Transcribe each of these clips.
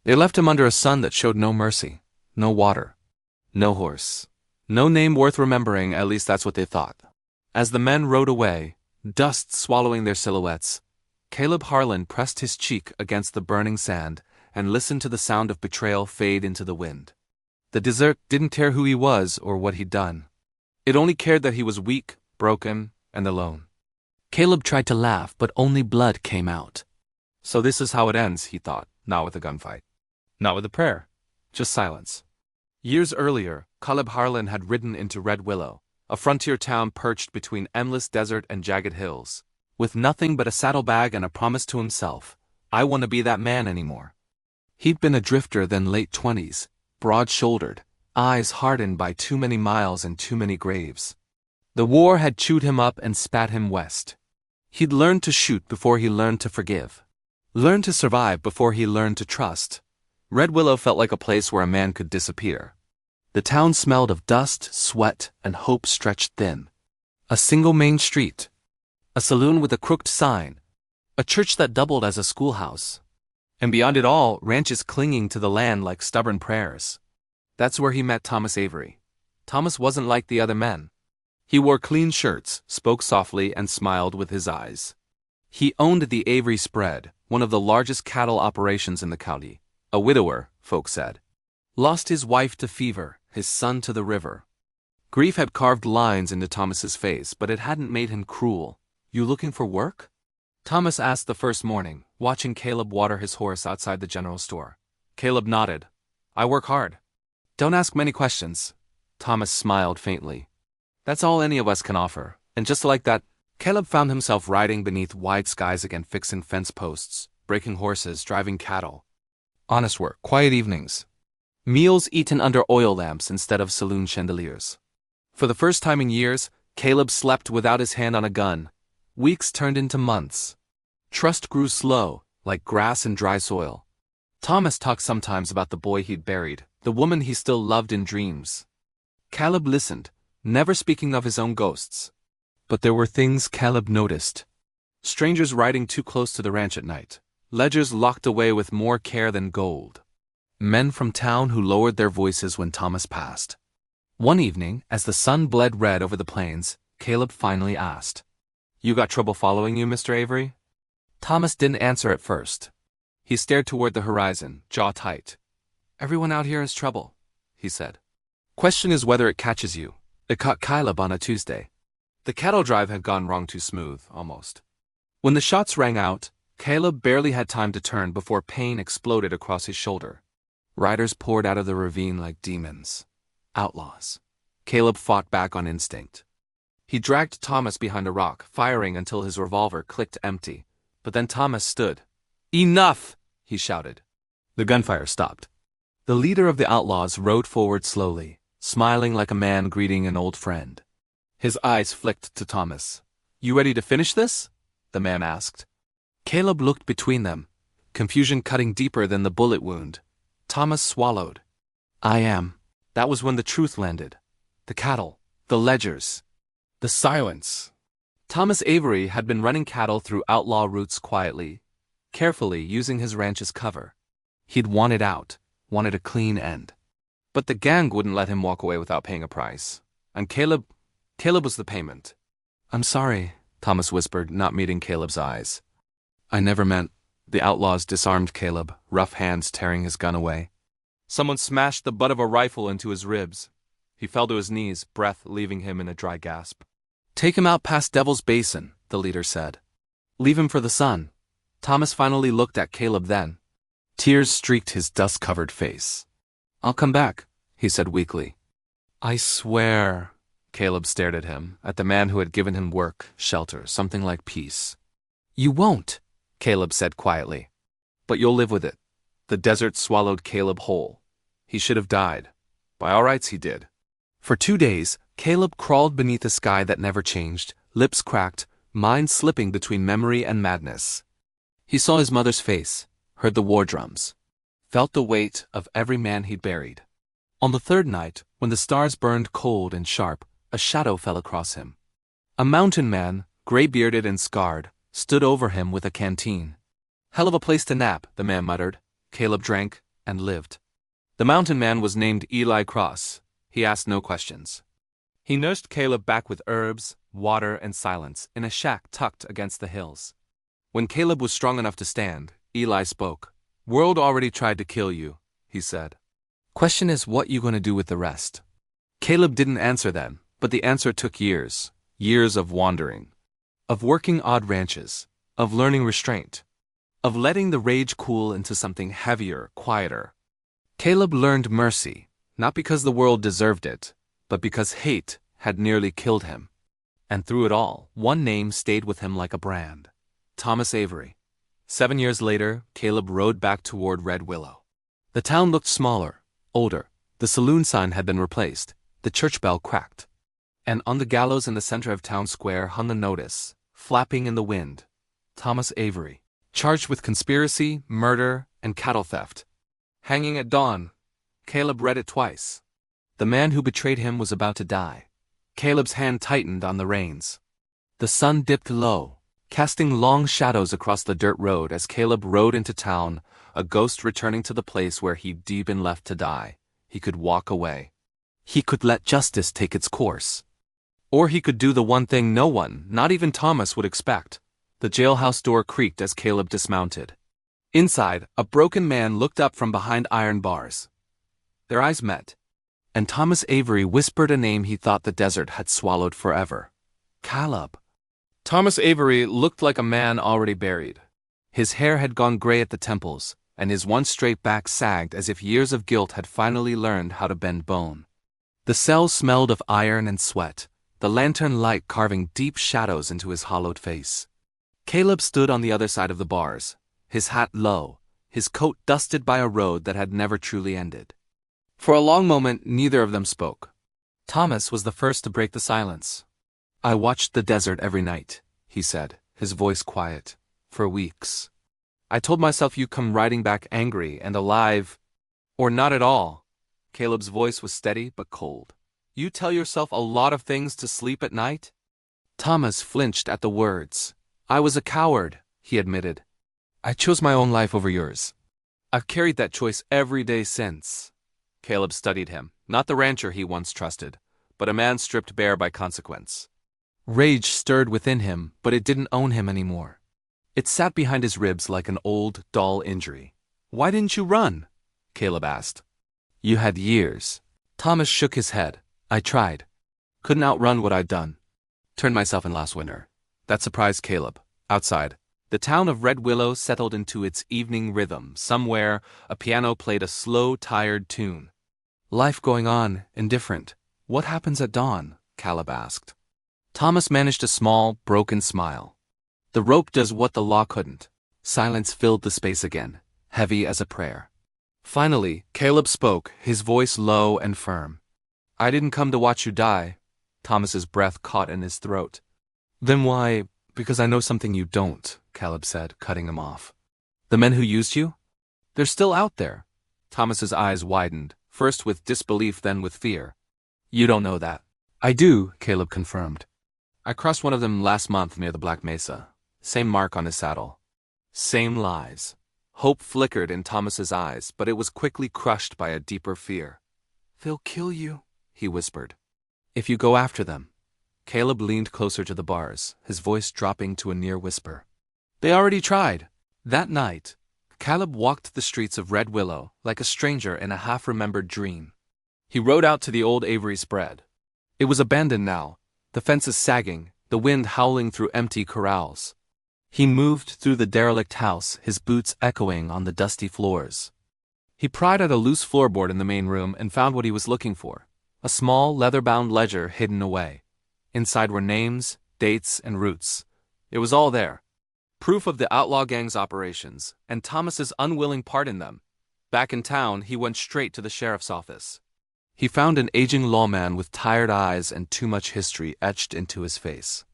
They left him under a sun that showed no mercy, no water, no horse, no name worth remembering, at least that's what they thought. As the men rode away, dust swallowing their silhouettes, Caleb Harlan pressed his cheek against the burning sand and listened to the sound of betrayal fade into the wind. The desert didn't care who he was or what he'd done. It only cared that he was weak, broken, and alone. Caleb tried to laugh, but only blood came out. So this is how it ends, he thought, not with a gunfight. Not with a prayer. Just silence. Years earlier, Caleb Harlan had ridden into Red Willow, a frontier town perched between endless desert and jagged hills, with nothing but a saddlebag and a promise to himself, I want to be that man anymore. He'd been a drifter then late 20s, broad-shouldered, eyes hardened by too many miles and too many graves. The war had chewed him up and spat him west. He'd learned to shoot before he learned to forgive. Learned to survive before he learned to trust. Red Willow felt like a place where a man could disappear. The town smelled of dust, sweat, and hope stretched thin. A single main street. A saloon with a crooked sign. A church that doubled as a schoolhouse. And beyond it all, ranches clinging to the land like stubborn prayers. That's where he met Thomas Avery. Thomas wasn't like the other men. He wore clean shirts, spoke softly, and smiled with his eyes. He owned the Avery Spread, one of the largest cattle operations in the county. A widower, folks said. Lost his wife to fever, his son to the river. Grief had carved lines into Thomas's face, but it hadn't made him cruel. You looking for work? Thomas asked the first morning, watching Caleb water his horse outside the general store. Caleb nodded. I work hard. Don't ask many questions. Thomas smiled faintly. That's all any of us can offer. And just like that, Caleb found himself riding beneath wide skies again, fixing fence posts, breaking horses, driving cattle. Honest work, quiet evenings. Meals eaten under oil lamps instead of saloon chandeliers. For the first time in years, Caleb slept without his hand on a gun. Weeks turned into months. Trust grew slow, like grass in dry soil. Thomas talked sometimes about the boy he'd buried, the woman he still loved in dreams. Caleb listened, never speaking of his own ghosts. But there were things Caleb noticed. Strangers riding too close to the ranch at night. Ledgers locked away with more care than gold. Men from town who lowered their voices when Thomas passed. One evening, as the sun bled red over the plains, Caleb finally asked, You got trouble following you, Mr. Avery? Thomas didn't answer at first. He stared toward the horizon, jaw tight. Everyone out here has trouble, he said. Question is whether it catches you. It caught Caleb on a Tuesday. The cattle drive had gone wrong too smooth, almost. When the shots rang out, Caleb barely had time to turn before pain exploded across his shoulder. Riders poured out of the ravine like demons. Outlaws. Caleb fought back on instinct. He dragged Thomas behind a rock, firing until his revolver clicked empty. But then Thomas stood. Enough! He shouted. The gunfire stopped. The leader of the outlaws rode forward slowly, smiling like a man greeting an old friend. His eyes flicked to Thomas. You ready to finish this? The man asked. Caleb looked between them, confusion cutting deeper than the bullet wound. Thomas swallowed. I am. That was when the truth landed. The cattle, the ledgers, the silence. Thomas Avery had been running cattle through outlaw routes quietly, carefully using his ranch as cover. He'd wanted out, wanted a clean end. But the gang wouldn't let him walk away without paying a price. And Caleb was the payment. I'm sorry, Thomas whispered, not meeting Caleb's eyes. I never meant. The outlaws disarmed Caleb, rough hands tearing his gun away. Someone smashed the butt of a rifle into his ribs. He fell to his knees, breath leaving him in a dry gasp. Take him out past Devil's Basin, the leader said. Leave him for the sun. Thomas finally looked at Caleb then. Tears streaked his dust-covered face. I'll come back, he said weakly. I swear. Caleb stared at him, at the man who had given him work, shelter, something like peace. You won't, Caleb said quietly. But you'll live with it. The desert swallowed Caleb whole. He should have died. By all rights, he did. For 2 days, Caleb crawled beneath a sky that never changed, lips cracked, mind slipping between memory and madness. He saw his mother's face, heard the war drums, felt the weight of every man he'd buried. On the third night, when the stars burned cold and sharp, a shadow fell across him. A mountain man, gray-bearded and scarred, stood over him with a canteen. Hell of a place to nap, the man muttered. Caleb drank, and lived. The mountain man was named Eli Cross. He asked no questions. He nursed Caleb back with herbs, water, and silence in a shack tucked against the hills. When Caleb was strong enough to stand, Eli spoke. "World already tried to kill you," he said. "Question is what you gonna do with the rest?" Caleb didn't answer then, but the answer took years. Years of wandering. Of working odd ranches. Of learning restraint. Of letting the rage cool into something heavier, quieter. Caleb learned mercy, not because the world deserved it, but because hate had nearly killed him. And through it all, one name stayed with him like a brand. Thomas Avery. 7 years later, Caleb rode back toward Red Willow. The town looked smaller, older. The saloon sign had been replaced. The church bell cracked. And on the gallows in the center of town square hung a notice, flapping in the wind. Thomas Avery, charged with conspiracy, murder, and cattle theft. Hanging at dawn. Caleb read it twice. The man who betrayed him was about to die. Caleb's hand tightened on the reins. The sun dipped low, casting long shadows across the dirt road as Caleb rode into town, a ghost returning to the place where he'd been left to die. He could walk away. He could let justice take its course. Or he could do the one thing no one, not even Thomas, would expect. The jailhouse door creaked as Caleb dismounted. Inside, a broken man looked up from behind iron bars. Their eyes met, and Thomas Avery whispered a name he thought the desert had swallowed forever. Caleb. Thomas Avery looked like a man already buried. His hair had gone gray at the temples, and his once straight back sagged as if years of guilt had finally learned how to bend bone. The cell smelled of iron and sweat, the lantern light carving deep shadows into his hollowed face. Caleb stood on the other side of the bars, his hat low, his coat dusted by a road that had never truly ended. For a long moment, neither of them spoke. Thomas was the first to break the silence. "I watched the desert every night," he said, his voice quiet, "for weeks. I told myself you'd come riding back angry and alive, or not at all." Caleb's voice was steady but cold. "You tell yourself a lot of things to sleep at night?" Thomas flinched at the words. "I was a coward," he admitted. "I chose my own life over yours. I've carried that choice every day since." Caleb studied him, not the rancher he once trusted, but a man stripped bare by consequence. Rage stirred within him, but it didn't own him anymore. It sat behind his ribs like an old, dull injury. "Why didn't you run?" Caleb asked. "You had years." Thomas shook his head. "I tried. Couldn't outrun what I'd done. Turned myself in last winter." That surprised Caleb. Outside, the town of Red Willow settled into its evening rhythm. Somewhere, a piano played a slow, tired tune. "Life going on, indifferent. What happens at dawn?" Caleb asked. Thomas managed a small, broken smile. "The rope does what the law couldn't." Silence filled the space again, heavy as a prayer. Finally, Caleb spoke, his voice low and firm. "I didn't come to watch you die." Thomas's breath caught in his throat. "Then why?" "Because I know something you don't," Caleb said, cutting him off. "The men who used you? They're still out there." Thomas's eyes widened, first with disbelief then with fear. "You don't know that." "I do," Caleb confirmed. "I crossed one of them last month near the Black Mesa. Same mark on his saddle. Same lies." Hope flickered in Thomas's eyes, but it was quickly crushed by a deeper fear. "They'll kill you," he whispered. "If you go after them." Caleb leaned closer to the bars, his voice dropping to a near whisper. "They already tried." That night, Caleb walked the streets of Red Willow like a stranger in a half-remembered dream. He rode out to the old Avery spread. It was abandoned now, the fences sagging, the wind howling through empty corrals. He moved through the derelict house, his boots echoing on the dusty floors. He pried at a loose floorboard in the main room and found what he was looking for, a small, leather-bound ledger hidden away. Inside were names, dates, and routes. It was all there. Proof of the outlaw gang's operations, and Thomas's unwilling part in them. Back in town, he went straight to the sheriff's office. He found an aging lawman with tired eyes and too much history etched into his face.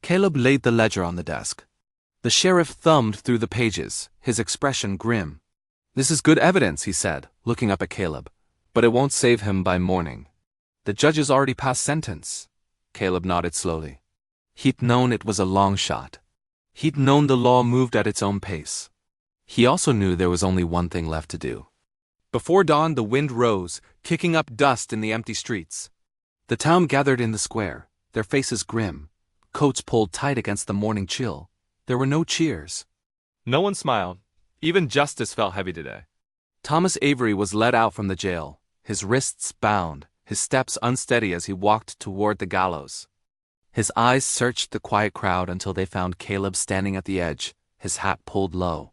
Caleb laid the ledger on the desk. The sheriff thumbed through the pages, his expression grim. "This is good evidence," he said, looking up at Caleb. "But it won't save him by morning." "The judge has already passed sentence." Caleb nodded slowly. He'd known it was a long shot. He'd known the law moved at its own pace. He also knew there was only one thing left to do. Before dawn, the wind rose, kicking up dust in the empty streets. The town gathered in the square, their faces grim, coats pulled tight against the morning chill. There were no cheers. No one smiled. Even justice felt heavy today. Thomas Avery was led out from the jail, his wrists bound, his steps unsteady as he walked toward the gallows. His eyes searched the quiet crowd until they found Caleb standing at the edge, his hat pulled low.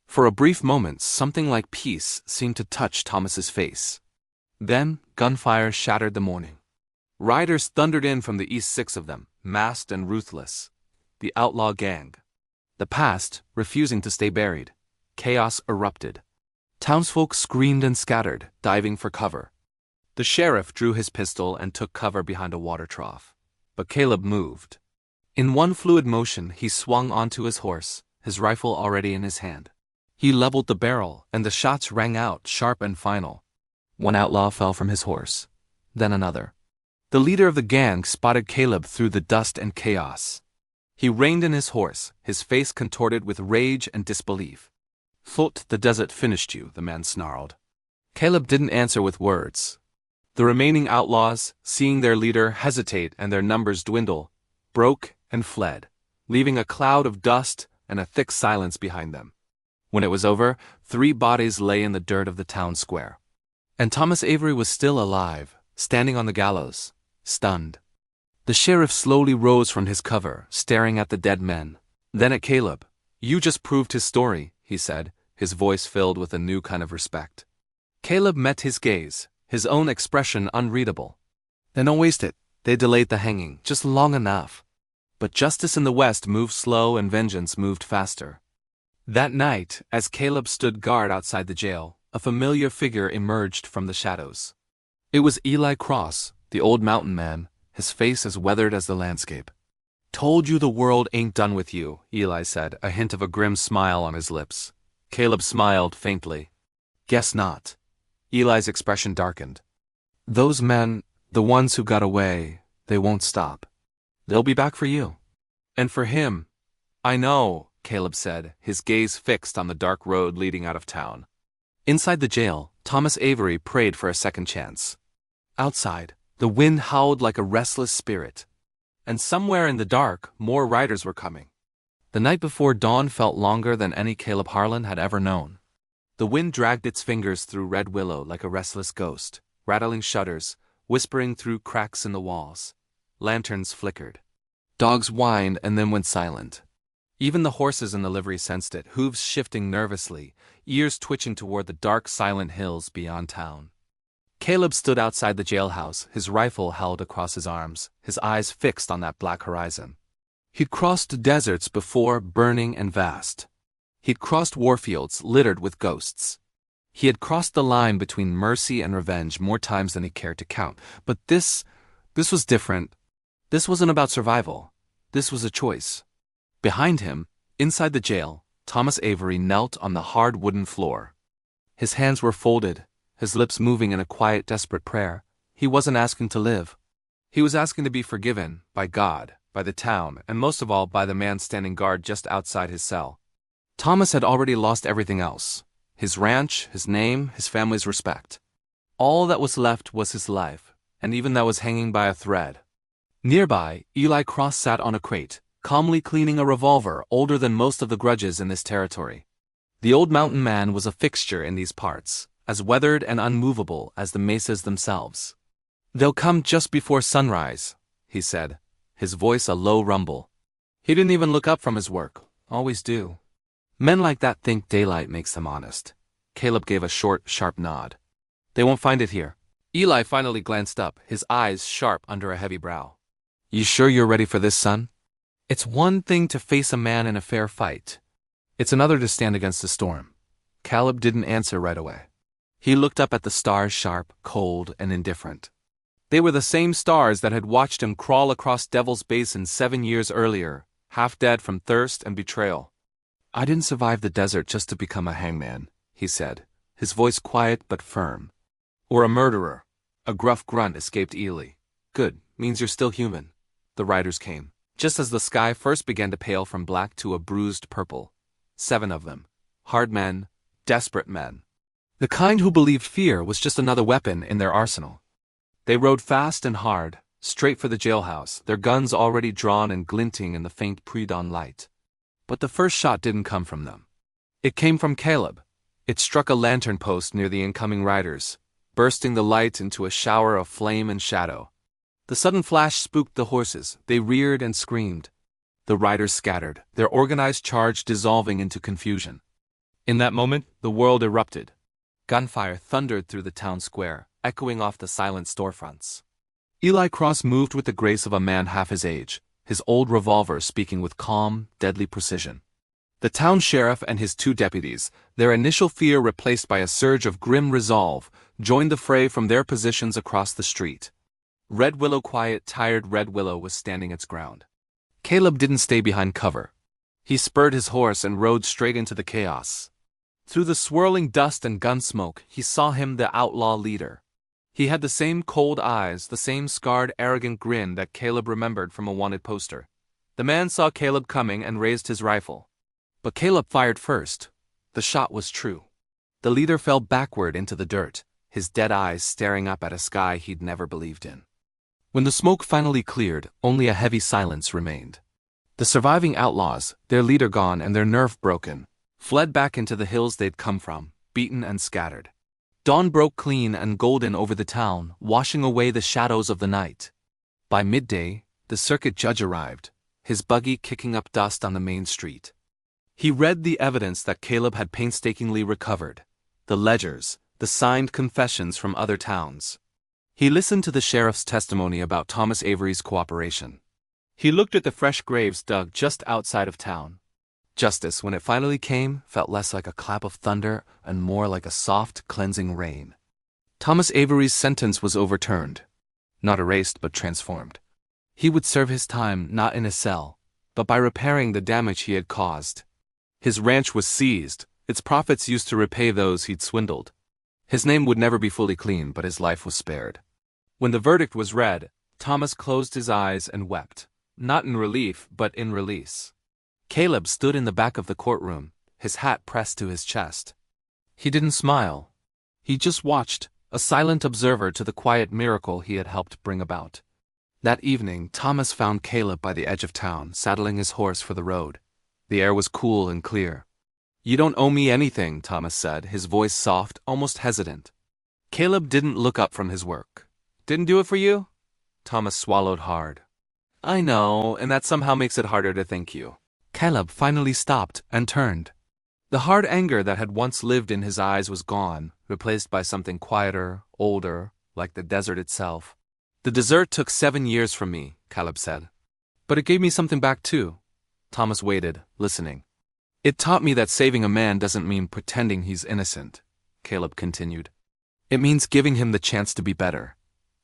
For a brief moment, something like peace seemed to touch Thomas's face. Then, gunfire shattered the morning. Riders thundered in from the east, 6 of them, masked and ruthless. The outlaw gang. The past, refusing to stay buried. Chaos erupted. Townsfolk screamed and scattered, diving for cover. The sheriff drew his pistol and took cover behind a water trough. But Caleb moved. In one fluid motion, he swung onto his horse, his rifle already in his hand. He leveled the barrel, and the shots rang out, sharp and final. One outlaw fell from his horse. Then another. The leader of the gang spotted Caleb through the dust and chaos. He reined in his horse, his face contorted with rage and disbelief. "Thought the desert finished you," the man snarled. Caleb didn't answer with words. The remaining outlaws, seeing their leader hesitate and their numbers dwindle, broke and fled, leaving a cloud of dust and a thick silence behind them. When it was over, 3 bodies lay in the dirt of the town square. And Thomas Avery was still alive, standing on the gallows, stunned. The sheriff slowly rose from his cover, staring at the dead men. Then at Caleb. "You just proved his story," he said, his voice filled with a new kind of respect. Caleb met his gaze, his own expression unreadable. "Then don't waste it. They delayed the hanging, just long enough." But justice in the West moved slow and vengeance moved faster. That night, as Caleb stood guard outside the jail, a familiar figure emerged from the shadows. It was Eli Cross, the old mountain man, his face as weathered as the landscape. "Told you the world ain't done with you," Eli said, a hint of a grim smile on his lips. Caleb smiled faintly. "Guess not." Eli's expression darkened. "Those men, the ones who got away, they won't stop. They'll be back for you. And for him." "I know," Caleb said, his gaze fixed on the dark road leading out of town. Inside the jail, Thomas Avery prayed for a second chance. Outside, the wind howled like a restless spirit. And somewhere in the dark, more riders were coming. The night before dawn felt longer than any Caleb Harlan had ever known. The wind dragged its fingers through red willow like a restless ghost, rattling shutters, whispering through cracks in the walls. Lanterns flickered. Dogs whined and then went silent. Even the horses in the livery sensed it, hooves shifting nervously, ears twitching toward the dark, silent hills beyond town. Caleb stood outside the jailhouse, his rifle held across his arms, his eyes fixed on that black horizon. He'd crossed deserts before, burning and vast. He'd crossed warfields littered with ghosts. He had crossed the line between mercy and revenge more times than he cared to count. But this was different. This wasn't about survival. This was a choice. Behind him, inside the jail, Thomas Avery knelt on the hard wooden floor. His hands were folded, his lips moving in a quiet, desperate prayer. He wasn't asking to live. He was asking to be forgiven by God, by the town, and most of all by the man standing guard just outside his cell. Thomas had already lost everything else. His ranch, his name, his family's respect. All that was left was his life, and even that was hanging by a thread. Nearby, Eli Cross sat on a crate, calmly cleaning a revolver older than most of the grudges in this territory. The old mountain man was a fixture in these parts, as weathered and unmovable as the mesas themselves. "They'll come just before sunrise," he said, his voice a low rumble. He didn't even look up from his work. Always do. Men like that think daylight makes them honest. Caleb gave a short, sharp nod. "They won't find it here." Eli finally glanced up, his eyes sharp under a heavy brow. "You sure you're ready for this, son? It's one thing to face a man in a fair fight. It's another to stand against a storm." Caleb didn't answer right away. He looked up at the stars, sharp, cold, and indifferent. They were the same stars that had watched him crawl across Devil's Basin 7 years earlier, half dead from thirst and betrayal. "I didn't survive the desert just to become a hangman," he said, his voice quiet but firm. "Or a murderer." A gruff grunt escaped Ely. "Good, means you're still human." The riders came, just as the sky first began to pale from black to a bruised purple. 7 of them. Hard men, desperate men. The kind who believed fear was just another weapon in their arsenal. They rode fast and hard, straight for the jailhouse, their guns already drawn and glinting in the faint pre-dawn light. But the first shot didn't come from them. It came from Caleb. It struck a lantern post near the incoming riders, bursting the light into a shower of flame and shadow. The sudden flash spooked the horses. They reared and screamed. The riders scattered, their organized charge dissolving into confusion. In that moment, the world erupted. Gunfire thundered through the town square, echoing off the silent storefronts. Eli Cross moved with the grace of a man half his age, his old revolver speaking with calm, deadly precision. The town sheriff and his 2 deputies, their initial fear replaced by a surge of grim resolve, joined the fray from their positions across the street. Red Willow, quiet, tired Red Willow, was standing its ground. Caleb didn't stay behind cover. He spurred his horse and rode straight into the chaos. Through the swirling dust and gun smoke, he saw him, the outlaw leader. He had the same cold eyes, the same scarred, arrogant grin that Caleb remembered from a wanted poster. The man saw Caleb coming and raised his rifle. But Caleb fired first. The shot was true. The leader fell backward into the dirt, his dead eyes staring up at a sky he'd never believed in. When the smoke finally cleared, only a heavy silence remained. The surviving outlaws, their leader gone and their nerve broken, fled back into the hills they'd come from, beaten and scattered. Dawn broke clean and golden over the town, washing away the shadows of the night. By midday, the circuit judge arrived, his buggy kicking up dust on the main street. He read the evidence that Caleb had painstakingly recovered, the ledgers, the signed confessions from other towns. He listened to the sheriff's testimony about Thomas Avery's cooperation. He looked at the fresh graves dug just outside of town. Justice, when it finally came, felt less like a clap of thunder and more like a soft, cleansing rain. Thomas Avery's sentence was overturned. Not erased, but transformed. He would serve his time not in a cell, but by repairing the damage he had caused. His ranch was seized, its profits used to repay those he'd swindled. His name would never be fully clean, but his life was spared. When the verdict was read, Thomas closed his eyes and wept, not in relief, but in release. Caleb stood in the back of the courtroom, his hat pressed to his chest. He didn't smile. He just watched, a silent observer to the quiet miracle he had helped bring about. That evening, Thomas found Caleb by the edge of town, saddling his horse for the road. The air was cool and clear. "You don't owe me anything," Thomas said, his voice soft, almost hesitant. Caleb didn't look up from his work. "Didn't do it for you?" Thomas swallowed hard. "I know, and that somehow makes it harder to thank you." Caleb finally stopped and turned. The hard anger that had once lived in his eyes was gone, replaced by something quieter, older, like the desert itself. "The desert took 7 years from me," Caleb said. "But it gave me something back too." Thomas waited, listening. "It taught me that saving a man doesn't mean pretending he's innocent," Caleb continued. "It means giving him the chance to be better."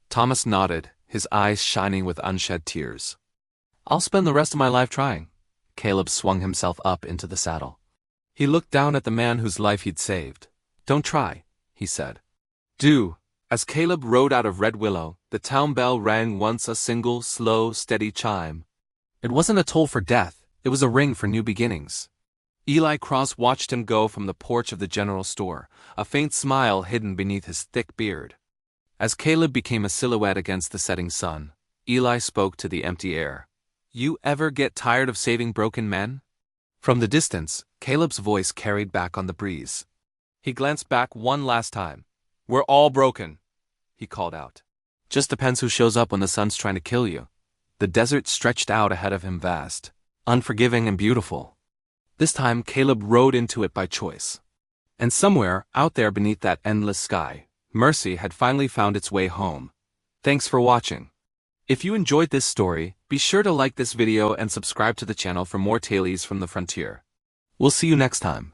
Thomas nodded, his eyes shining with unshed tears. "I'll spend the rest of my life trying." Caleb swung himself up into the saddle. He looked down at the man whose life he'd saved. "Don't try," he said. "Do." As Caleb rode out of Red Willow, the town bell rang once, a single, slow, steady chime. It wasn't a toll for death, it was a ring for new beginnings. Eli Cross watched him go from the porch of the general store, a faint smile hidden beneath his thick beard. As Caleb became a silhouette against the setting sun, Eli spoke to the empty air. "You ever get tired of saving broken men?" From the distance, Caleb's voice carried back on the breeze. He glanced back one last time. "We're all broken," he called out. "Just depends who shows up when the sun's trying to kill you." The desert stretched out ahead of him, vast, unforgiving and beautiful. This time Caleb rode into it by choice. And somewhere, out there beneath that endless sky, mercy had finally found its way home. Thanks for watching. If you enjoyed this story, be sure to like this video and subscribe to the channel for more tales from the frontier. We'll see you next time.